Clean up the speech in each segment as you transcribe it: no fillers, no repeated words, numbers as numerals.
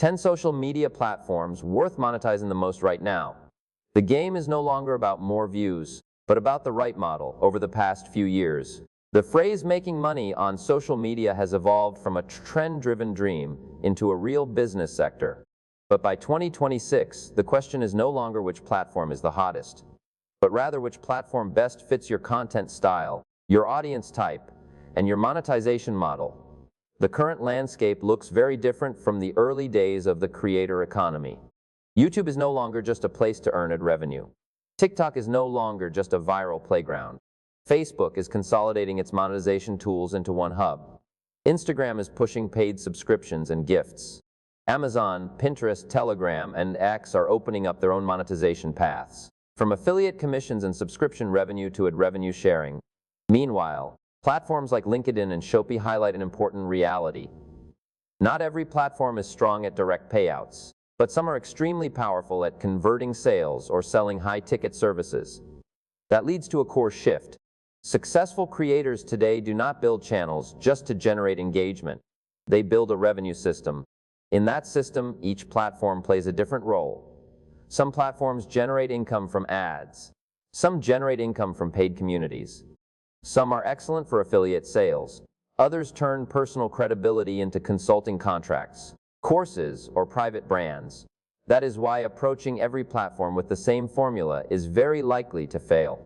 10 social media platforms worth monetizing the most right now. The game is no longer about more views, but about the right model. Over the past few years, the phrase making money on social media has evolved from a trend-driven dream into a real business sector. But by 2026, the question is no longer which platform is the hottest, but rather which platform best fits your content style, your audience type, and your monetization model. The current landscape looks very different from the early days of the creator economy. YouTube is no longer just a place to earn revenue. TikTok is no longer just a viral playground. Facebook is consolidating its monetization tools into one hub. Instagram is pushing paid subscriptions and gifts. Amazon, Pinterest, Telegram, and X are opening up their own monetization paths, from affiliate commissions and subscription revenue to ad revenue sharing. Meanwhile, platforms like LinkedIn and Shopee highlight an important reality. Not every platform is strong at direct payouts, but some are extremely powerful at converting sales or selling high-ticket services. That leads to a core shift. Successful creators today do not build channels just to generate engagement. They build a revenue system. In that system, each platform plays a different role. Some platforms generate income from ads. Some generate income from paid communities. Some are excellent for affiliate sales. Others turn personal credibility into consulting contracts, courses, or private brands. That is why approaching every platform with the same formula is very likely to fail.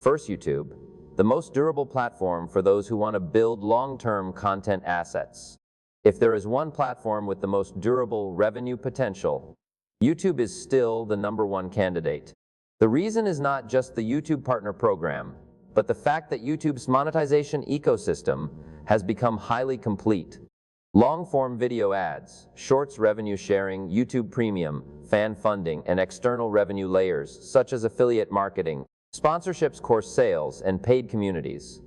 First, YouTube, the most durable platform for those who want to build long-term content assets. If there is one platform with the most durable revenue potential, YouTube is still the #1 candidate. The reason is not just the YouTube Partner Program, but the fact that YouTube's monetization ecosystem has become highly complete. Long-form video ads, shorts revenue sharing, YouTube Premium, fan funding, and external revenue layers such as affiliate marketing, sponsorships, course sales, and paid communities.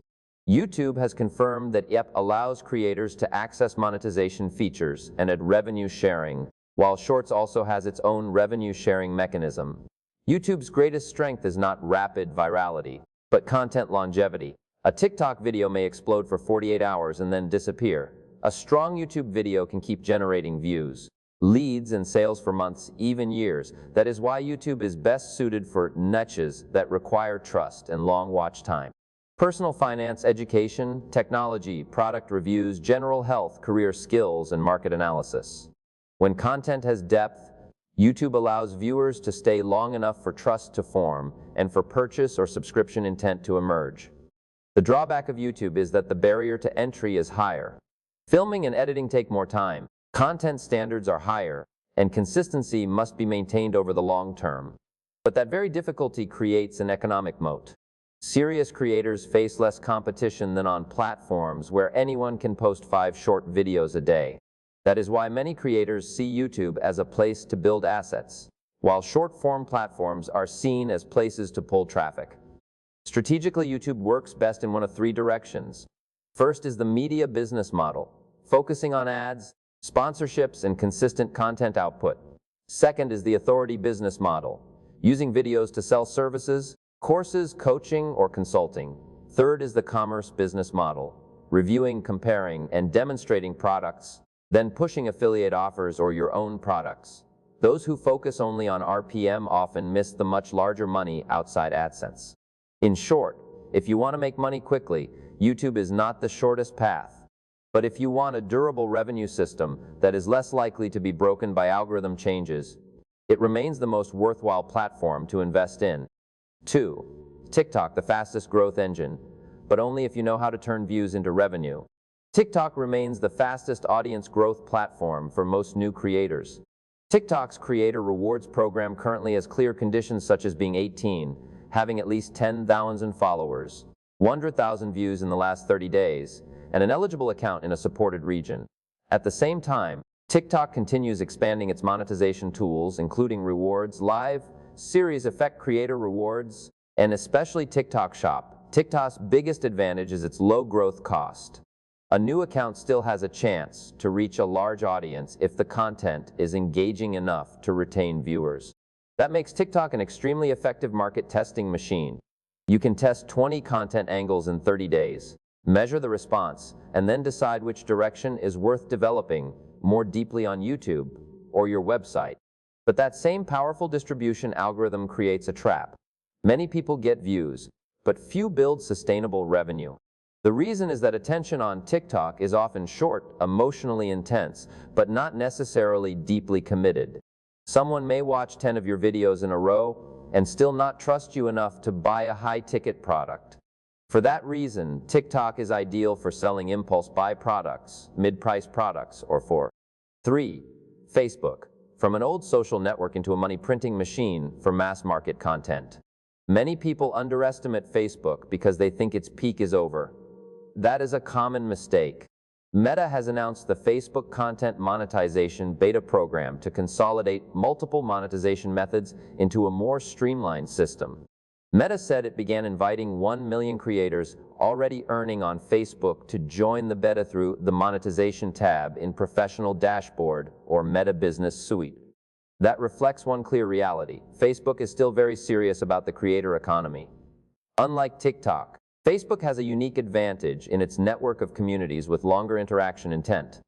YouTube has confirmed that it allows creators to access monetization features and ad revenue sharing, while Shorts also has its own revenue sharing mechanism. YouTube's greatest strength is not rapid virality, but content longevity. A TikTok video may explode for 48 hours and then disappear. A strong YouTube video can keep generating views, leads, and sales for months, even years. That is why YouTube is best suited for niches that require trust and long watch time. Personal finance, education, technology, product reviews, general health, career skills, and market analysis. When content has depth, YouTube allows viewers to stay long enough for trust to form and for purchase or subscription intent to emerge. The drawback of YouTube is that the barrier to entry is higher. Filming and editing take more time, content standards are higher, and consistency must be maintained over the long term. But that very difficulty creates an economic moat. Serious creators face less competition than on platforms where anyone can post 5 short videos a day. That is why many creators see YouTube as a place to build assets, while short-form platforms are seen as places to pull traffic. Strategically, YouTube works best in one of 3 directions. First is the media business model, focusing on ads, sponsorships, and consistent content output. Second is the authority business model, using videos to sell services, courses, coaching, or consulting. Third is the commerce business model, reviewing, comparing, and demonstrating products, then pushing affiliate offers or your own products. Those who focus only on RPM often miss the much larger money outside AdSense. In short, if you want to make money quickly, YouTube is not the shortest path. But if you want a durable revenue system that is less likely to be broken by algorithm changes, it remains the most worthwhile platform to invest in. 2. TikTok, the fastest growth engine, but only if you know how to turn views into revenue. TikTok remains the fastest audience growth platform for most new creators. TikTok's creator rewards program currently has clear conditions such as being 18, having at least 10,000 followers, 100,000 views in the last 30 days, and an eligible account in a supported region. At the same time, TikTok continues expanding its monetization tools, including rewards, live, series effect creator rewards, and especially TikTok Shop. TikTok's biggest advantage is its low growth cost. A new account still has a chance to reach a large audience if the content is engaging enough to retain viewers. That makes TikTok an extremely effective market testing machine. You can test 20 content angles in 30 days, measure the response, and then decide which direction is worth developing more deeply on YouTube or your website. But that same powerful distribution algorithm creates a trap. Many people get views, but few build sustainable revenue. The reason is that attention on TikTok is often short, emotionally intense, but not necessarily deeply committed. Someone may watch 10 of your videos in a row and still not trust you enough to buy a high-ticket product. For that reason, TikTok is ideal for selling impulse buy products, mid-price products, or for 3. Facebook. From an old social network into a money-printing machine for mass-market content. Many people underestimate Facebook because they think its peak is over. That is a common mistake. Meta has announced the Facebook Content Monetization Beta Program to consolidate multiple monetization methods into a more streamlined system. Meta said it began inviting 1 million creators already earning on Facebook to join the beta through the Monetization tab in Professional Dashboard or Meta Business Suite. That reflects one clear reality. Facebook is still very serious about the creator economy. Unlike TikTok, Facebook has a unique advantage in its network of communities with longer interaction intent.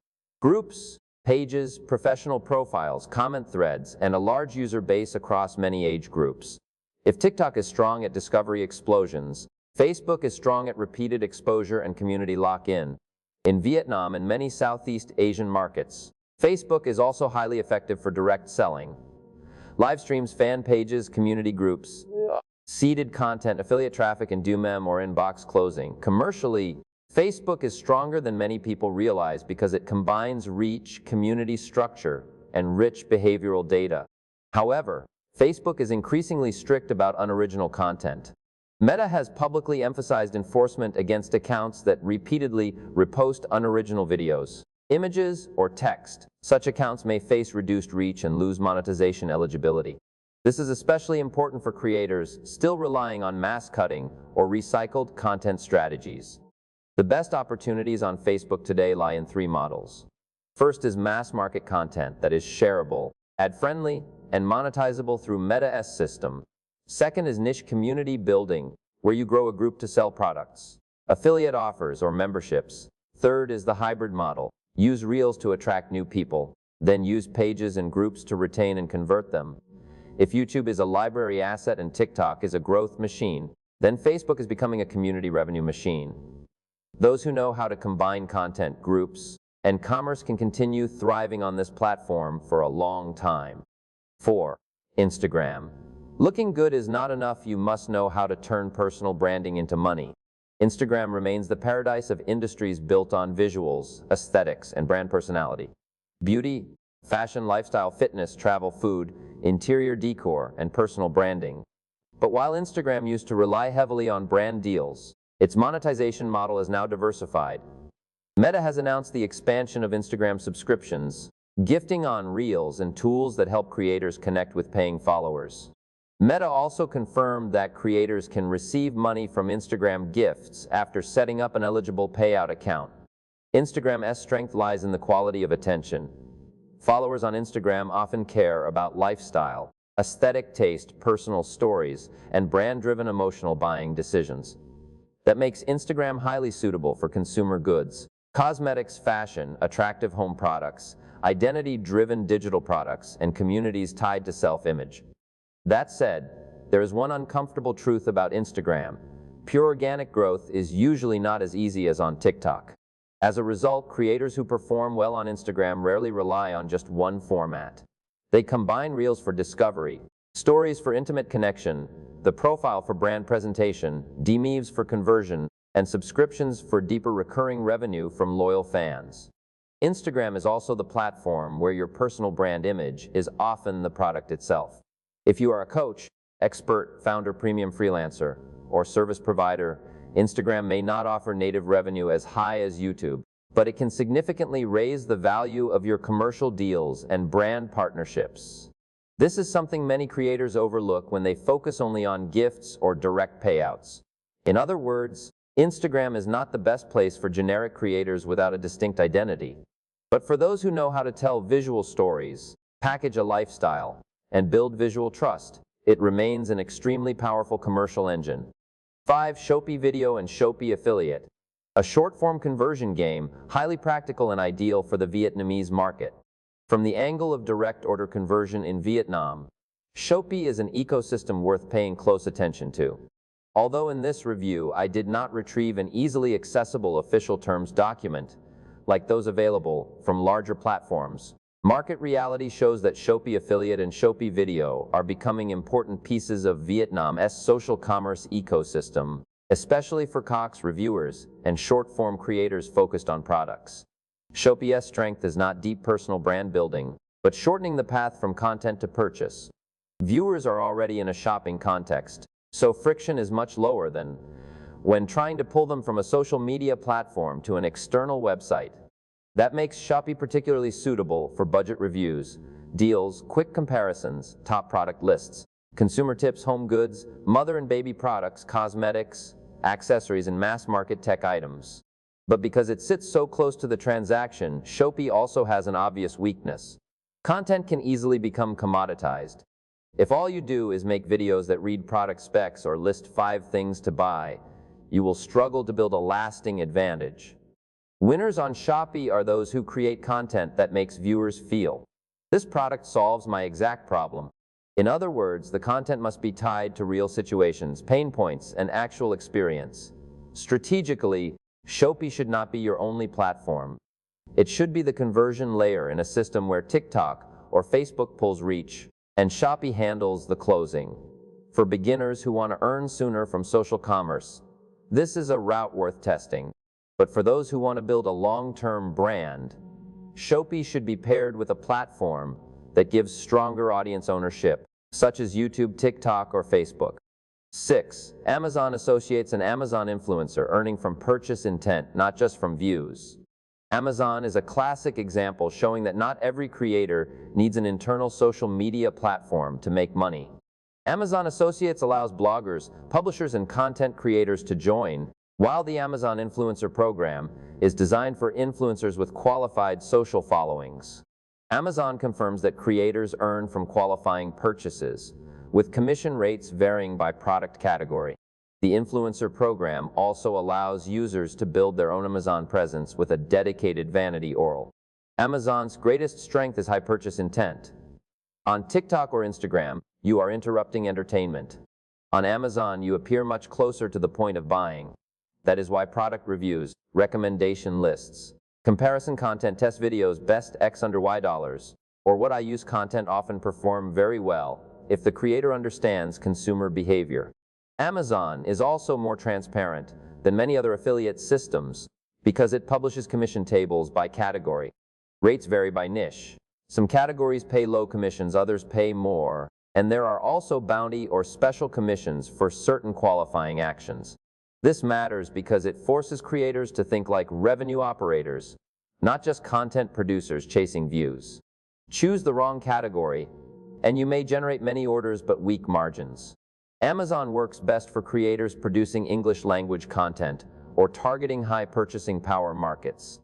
Groups, pages, professional profiles, comment threads, and a large user base across many age groups. If TikTok is strong at discovery explosions, Facebook is strong at repeated exposure and community lock-in. In Vietnam and many Southeast Asian markets, Facebook is also highly effective for direct selling. Live streams, fan pages, community groups, seeded content, affiliate traffic, and DMM or inbox closing. Commercially, Facebook is stronger than many people realize because it combines reach, community structure, and rich behavioral data. However, Facebook is increasingly strict about unoriginal content. Meta has publicly emphasized enforcement against accounts that repeatedly repost unoriginal videos, images, or text. Such accounts may face reduced reach and lose monetization eligibility. This is especially important for creators still relying on mass cutting or recycled content strategies. The best opportunities on Facebook today lie in 3 models. First is mass market content that is shareable, ad-friendly, and monetizable through Meta's system. Second is niche community building, where you grow a group to sell products, affiliate offers, or memberships. Third is the hybrid model. Use Reels to attract new people, then use pages and groups to retain and convert them. If YouTube is a library asset and TikTok is a growth machine, then Facebook is becoming a community revenue machine. Those who know how to combine content, groups, and commerce can continue thriving on this platform for a long time. 4. Instagram. Looking good is not enough, you must know how to turn personal branding into money. Instagram remains the paradise of industries built on visuals, aesthetics, and brand personality. Beauty, fashion, lifestyle, fitness, travel, food, interior decor, and personal branding. But while Instagram used to rely heavily on brand deals, its monetization model is now diversified. Meta has announced the expansion of Instagram subscriptions, gifting on Reels, and tools that help creators connect with paying followers. Meta also confirmed that creators can receive money from Instagram gifts after setting up an eligible payout account. Instagram's strength lies in the quality of attention. Followers on Instagram often care about lifestyle, aesthetic taste, personal stories, and brand-driven emotional buying decisions. That makes Instagram highly suitable for consumer goods, cosmetics, fashion, attractive home products, identity-driven digital products, and communities tied to self-image. That said, there is one uncomfortable truth about Instagram. Pure organic growth is usually not as easy as on TikTok. As a result, creators who perform well on Instagram rarely rely on just one format. They combine Reels for discovery, stories for intimate connection, the profile for brand presentation, DMEVs for conversion, and subscriptions for deeper recurring revenue from loyal fans. Instagram is also the platform where your personal brand image is often the product itself. If you are a coach, expert, founder, premium freelancer, or service provider, Instagram may not offer native revenue as high as YouTube, but it can significantly raise the value of your commercial deals and brand partnerships. This is something many creators overlook when they focus only on gifts or direct payouts. In other words, Instagram is not the best place for generic creators without a distinct identity. But for those who know how to tell visual stories, package a lifestyle, and build visual trust, it remains an extremely powerful commercial engine. 5. Shopee Video and Shopee Affiliate. A short-form conversion game, highly practical and ideal for the Vietnamese market. From the angle of direct order conversion in Vietnam, Shopee is an ecosystem worth paying close attention to. Although in this review I did not retrieve an easily accessible official terms document, like those available from larger platforms, market reality shows that Shopee Affiliate and Shopee Video are becoming important pieces of Vietnam's social commerce ecosystem, especially for Cox reviewers and short-form creators focused on products. Shopee's strength is not deep personal brand building, but shortening the path from content to purchase. Viewers are already in a shopping context, so friction is much lower than when trying to pull them from a social media platform to an external website. That makes Shopee particularly suitable for budget reviews, deals, quick comparisons, top product lists, consumer tips, home goods, mother and baby products, cosmetics, accessories, and mass-market tech items. But because it sits so close to the transaction, Shopee also has an obvious weakness. Content can easily become commoditized. If all you do is make videos that read product specs or list 5 things to buy, you will struggle to build a lasting advantage. Winners on Shopee are those who create content that makes viewers feel, "This product solves my exact problem." In other words, the content must be tied to real situations, pain points, and actual experience. Strategically, Shopee should not be your only platform. It should be the conversion layer in a system where TikTok or Facebook pulls reach, and Shopee handles the closing. For beginners who want to earn sooner from social commerce, this is a route worth testing. But for those who want to build a long-term brand, Shopee should be paired with a platform that gives stronger audience ownership, such as YouTube, TikTok, or Facebook. 6. Amazon associates an Amazon influencer earning from purchase intent, not just from views. Amazon is a classic example showing that not every creator needs an internal social media platform to make money. Amazon Associates allows bloggers, publishers, and content creators to join, while the Amazon Influencer Program is designed for influencers with qualified social followings. Amazon confirms that creators earn from qualifying purchases, with commission rates varying by product category. The Influencer Program also allows users to build their own Amazon presence with a dedicated vanity URL. Amazon's greatest strength is high purchase intent. On TikTok or Instagram, you are interrupting entertainment. On Amazon, you appear much closer to the point of buying. That is why product reviews, recommendation lists, comparison content, test videos, best X under Y dollars, or what I use content often perform very well if the creator understands consumer behavior. Amazon is also more transparent than many other affiliate systems because it publishes commission tables by category. Rates vary by niche. Some categories pay low commissions, others pay more, and there are also bounty or special commissions for certain qualifying actions. This matters because it forces creators to think like revenue operators, not just content producers chasing views. Choose the wrong category, and you may generate many orders but weak margins. Amazon works best for creators producing English language content or targeting high purchasing power markets.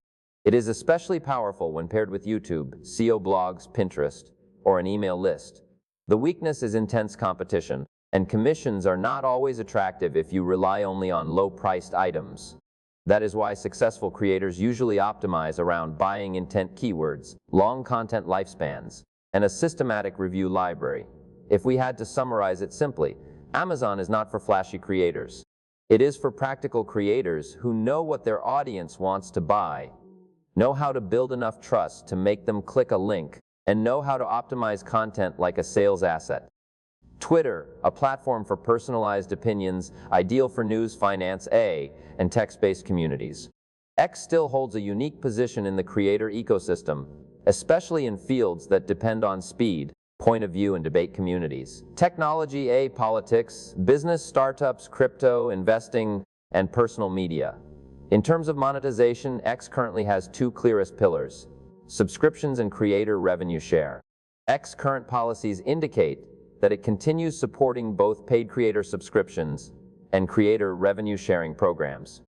It is especially powerful when paired with YouTube, SEO blogs, Pinterest, or an email list. The weakness is intense competition, and commissions are not always attractive if you rely only on low-priced items. That is why successful creators usually optimize around buying intent keywords, long content lifespans, and a systematic review library. If we had to summarize it simply, Amazon is not for flashy creators. It is for practical creators who know what their audience wants to buy, know how to build enough trust to make them click a link, and know how to optimize content like a sales asset. Twitter, a platform for personalized opinions, ideal for news, finance, and text-based communities. X still holds a unique position in the creator ecosystem, especially in fields that depend on speed, point of view, and debate communities. Technology, politics, business, startups, crypto, investing, and personal media. In terms of monetization, X currently has 2 clearest pillars: subscriptions and creator revenue share. X current policies indicate that it continues supporting both paid creator subscriptions and creator revenue sharing programs.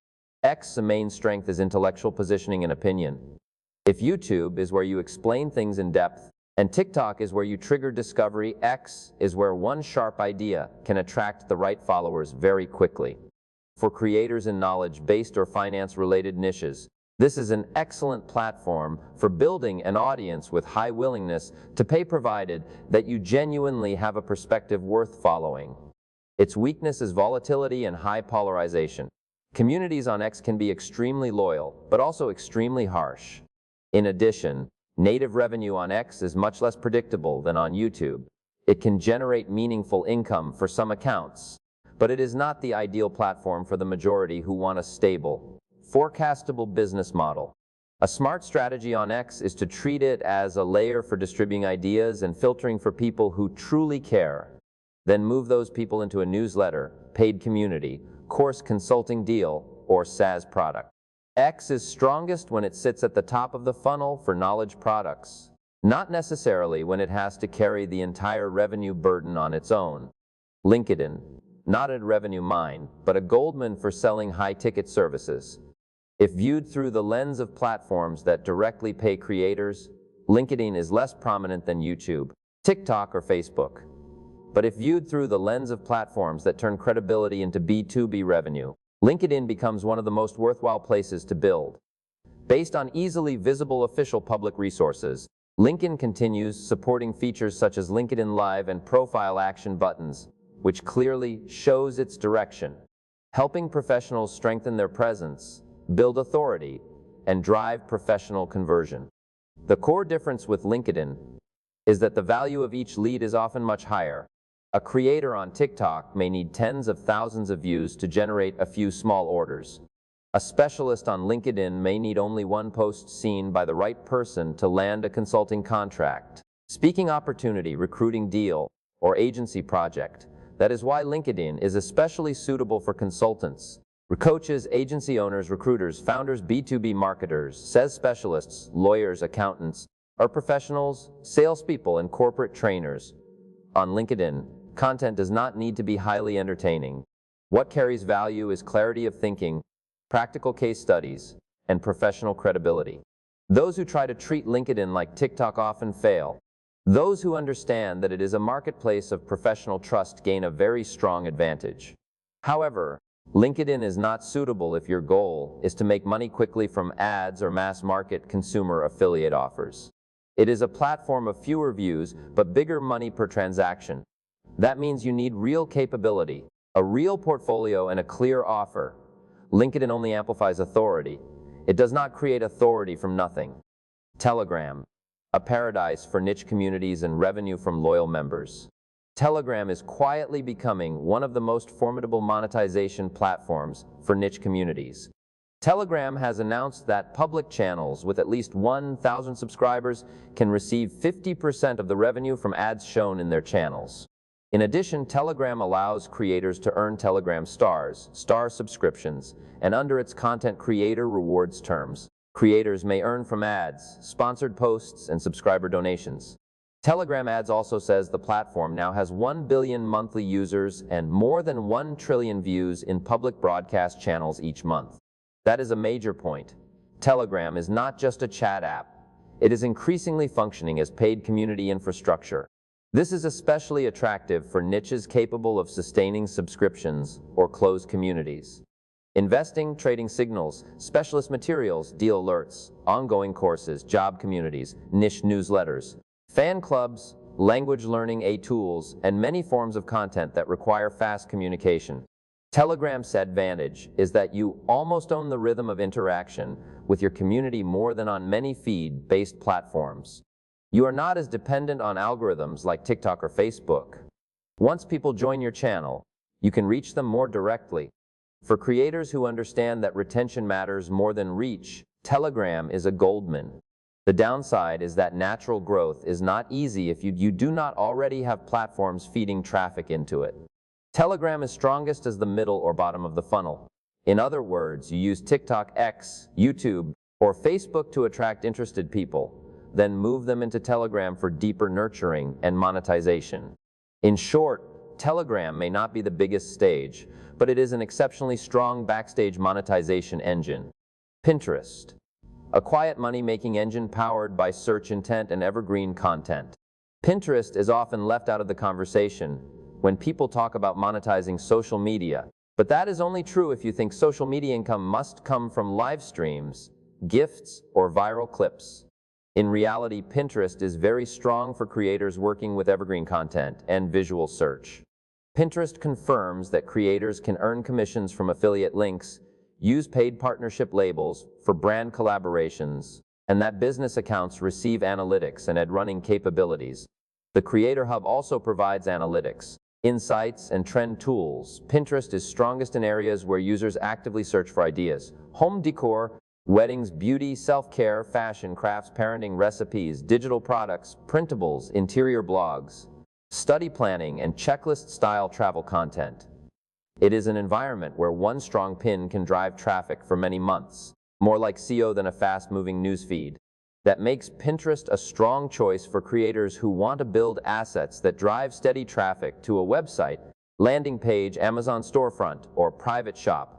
X's main strength is intellectual positioning and opinion. If YouTube is where you explain things in depth, and TikTok is where you trigger discovery, X is where one sharp idea can attract the right followers very quickly. For creators in knowledge-based or finance-related niches, This is an excellent platform for building an audience with high willingness to pay, provided that you genuinely have a perspective worth following. Its weakness is volatility and high polarization. Communities on X can be extremely loyal, but also extremely harsh. In addition, native revenue on X is much less predictable than on YouTube. It can generate meaningful income for some accounts, but it is not the ideal platform for the majority who want a stable, forecastable business model. A smart strategy on X is to treat it as a layer for distributing ideas and filtering for people who truly care. Then move those people into a newsletter, paid community, course consulting deal, or SaaS product. X is strongest when it sits at the top of the funnel for knowledge products, not necessarily when it has to carry the entire revenue burden on its own. LinkedIn, not a revenue mine, but a goldmine for selling high-ticket services. If viewed through the lens of platforms that directly pay creators, LinkedIn is less prominent than YouTube, TikTok, or Facebook. But if viewed through the lens of platforms that turn credibility into B2B revenue, LinkedIn becomes one of the most worthwhile places to build. Based on easily visible official public resources, LinkedIn continues supporting features such as LinkedIn Live and profile action buttons, which clearly shows its direction, helping professionals strengthen their presence, build authority, and drive professional conversion. The core difference with LinkedIn is that the value of each lead is often much higher. A creator on TikTok may need tens of thousands of views to generate a few small orders. A specialist on LinkedIn may need only one post seen by the right person to land a consulting contract, speaking opportunity, recruiting deal, or agency project. That is why LinkedIn is especially suitable for consultants, coaches, agency owners, recruiters, founders, B2B marketers, SaaS specialists, lawyers, accountants, or professionals, salespeople, and corporate trainers. On LinkedIn, content does not need to be highly entertaining. What carries value is clarity of thinking, practical case studies, and professional credibility. Those who try to treat LinkedIn like TikTok often fail. Those who understand that it is a marketplace of professional trust gain a very strong advantage. However, LinkedIn is not suitable if your goal is to make money quickly from ads or mass market consumer affiliate offers. It is a platform of fewer views but bigger money per transaction. That means you need real capability, a real portfolio, and a clear offer. LinkedIn only amplifies authority. It does not create authority from nothing. Telegram, a paradise for niche communities and revenue from loyal members. Telegram is quietly becoming one of the most formidable monetization platforms for niche communities. Telegram has announced that public channels with at least 1,000 subscribers can receive 50% of the revenue from ads shown in their channels. In addition, Telegram allows creators to earn Telegram stars, star subscriptions, and under its content creator rewards terms, creators may earn from ads, sponsored posts, and subscriber donations. Telegram Ads also says the platform now has 1 billion monthly users and more than 1 trillion views in public broadcast channels each month. That is a major point. Telegram is not just a chat app. It is increasingly functioning as paid community infrastructure. This is especially attractive for niches capable of sustaining subscriptions or closed communities. Investing, trading signals, specialist materials, deal alerts, ongoing courses, job communities, niche newsletters, fan clubs, language learning tools, and many forms of content that require fast communication. Telegram's advantage is that you almost own the rhythm of interaction with your community more than on many feed-based platforms. You are not as dependent on algorithms like TikTok or Facebook. Once people join your channel, you can reach them more directly. For creators who understand that retention matters more than reach, Telegram is a goldmine. The downside is that natural growth is not easy if you do not already have platforms feeding traffic into it. Telegram is strongest as the middle or bottom of the funnel. In other words, you use TikTok, X, YouTube, or Facebook to attract interested people, then move them into Telegram for deeper nurturing and monetization. In short, Telegram may not be the biggest stage, but it is an exceptionally strong backstage monetization engine. Pinterest, a quiet money-making engine powered by search intent and evergreen content. Pinterest is often left out of the conversation when people talk about monetizing social media, but that is only true if you think social media income must come from live streams, gifts, or viral clips. In reality, Pinterest is very strong for creators working with evergreen content and visual search. Pinterest confirms that creators can earn commissions from affiliate links, use paid partnership labels for brand collaborations, and that business accounts receive analytics and ad running capabilities. The Creator Hub also provides analytics, insights, and trend tools. Pinterest is strongest in areas where users actively search for ideas: home decor, weddings, beauty, self-care, fashion, crafts, parenting, recipes, digital products, printables, interior blogs, study planning, and checklist-style travel content. It is an environment where one strong pin can drive traffic for many months, more like SEO than a fast-moving newsfeed. That makes Pinterest a strong choice for creators who want to build assets that drive steady traffic to a website, landing page, Amazon storefront, or private shop.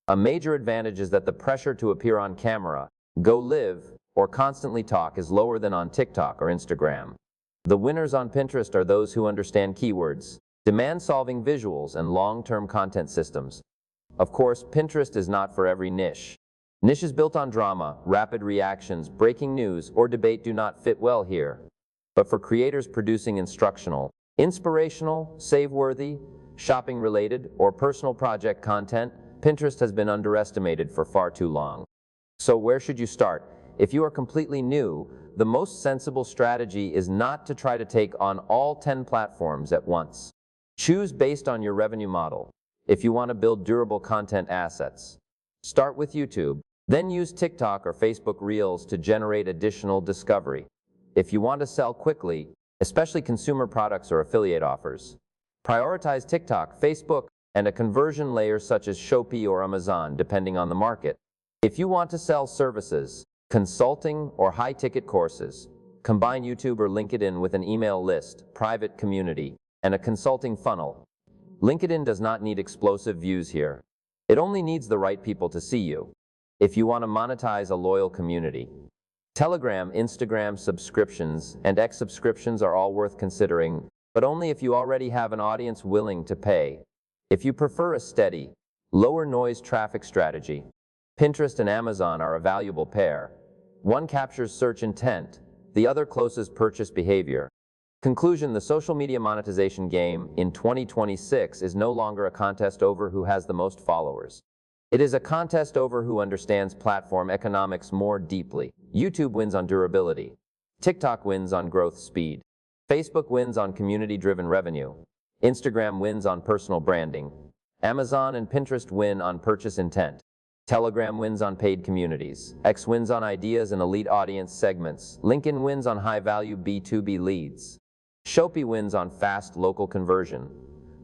A major advantage is that the pressure to appear on camera, go live, or constantly talk is lower than on TikTok or Instagram. The winners on Pinterest are those who understand keywords, demand-solving visuals, and long-term content systems. Of course, Pinterest is not for every niche. Niches built on drama, rapid reactions, breaking news, or debate do not fit well here. But for creators producing instructional, inspirational, save-worthy, shopping-related, or personal project content, Pinterest has been underestimated for far too long. So where should you start? If you are completely new, the most sensible strategy is not to try to take on all 10 platforms at once. Choose based on your revenue model. If you want to build durable content assets, start with YouTube. Then use TikTok or Facebook Reels to generate additional discovery. If you want to sell quickly, especially consumer products or affiliate offers, prioritize TikTok, Facebook, and a conversion layer such as Shopee or Amazon, depending on the market. If you want to sell services, consulting, or high-ticket courses, combine YouTube or LinkedIn with an email list, private community, and a consulting funnel. LinkedIn does not need explosive views here. It only needs the right people to see you. If you want to monetize a loyal community, Telegram, Instagram subscriptions, and X subscriptions are all worth considering, but only if you already have an audience willing to pay. If you prefer a steady, lower noise traffic strategy, Pinterest and Amazon are a valuable pair. One captures search intent, the other closes purchase behavior. Conclusion: the social media monetization game in 2026 is no longer a contest over who has the most followers. It is a contest over who understands platform economics more deeply. YouTube wins on durability. TikTok wins on growth speed. Facebook wins on community-driven revenue. Instagram wins on personal branding. Amazon and Pinterest win on purchase intent. Telegram wins on paid communities. X wins on ideas and elite audience segments. LinkedIn wins on high-value B2B leads. Shopee wins on fast local conversion.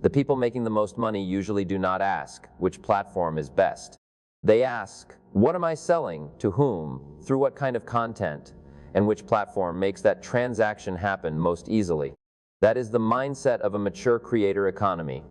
The people making the most money usually do not ask which platform is best. They ask, what am I selling, to whom, through what kind of content, and which platform makes that transaction happen most easily. That is the mindset of a mature creator economy.